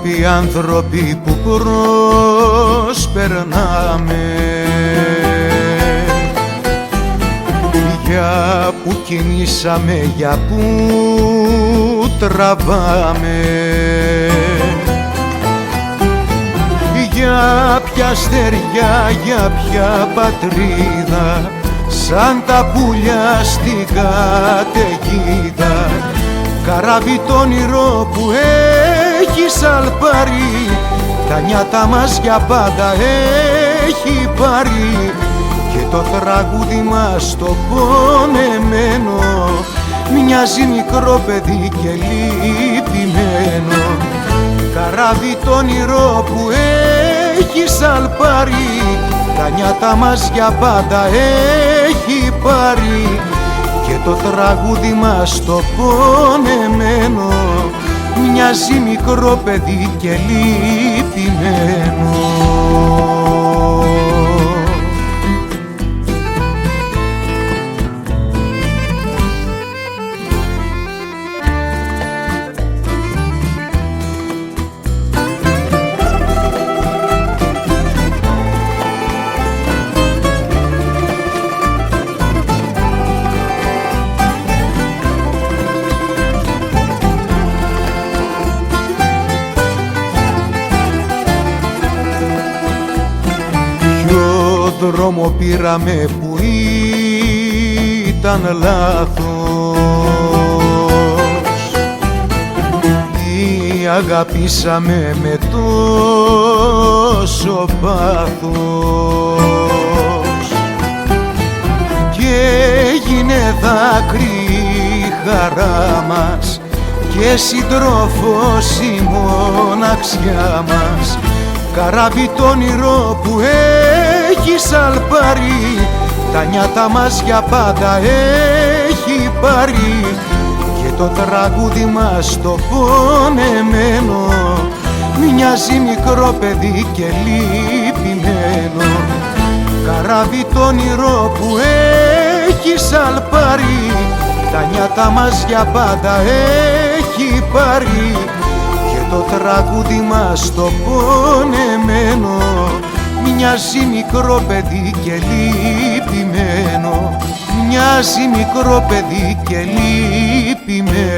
άνθρωποι, άνθρωποι που προσπερνάμε, για που κινήσαμε, για που τραβάμε, για ποια στεριά, για ποια πατρίδα, σαν τα πουλιά στην καταιγίδα. Καράβι το όνειρο που έχει σαλπάρει, τα νιάτα μας για πάντα έχει πάρει, και το τραγούδι μας το πονεμένο μοιάζει μικρό παιδί και λυπημένο. Καράβι το όνειρο που έχει σαλπάρει, τα νιάτα μας για πάντα έχει πάρει, και το τραγούδι μας το πονεμένο μοιάζει μικρό παιδί και λυπημένο. Δρόμο πήραμε που ήταν λάθος, ή αγαπήσαμε με τόσο πάθος, και έγινε δάκρυ η χαρά μας και συντρόφος η μοναξιά μας. Καράβι το όνειρο που έχει σαλπάρει, τα νιάτα μας για πάντα έχει πάρει, και το τραγούδι μας το πονεμένο μοιάζει μικρό παιδί και λυπημένο. Καράβι το όνειρο που έχει σαλπάρει, τα νιάτα μας για πάντα έχει πάρει, και το τραγούδι μας το πονεμένο μοιάζει μικρό παιδί και λυπημένο, μοιάζει μικρό παιδί και λυπημένο.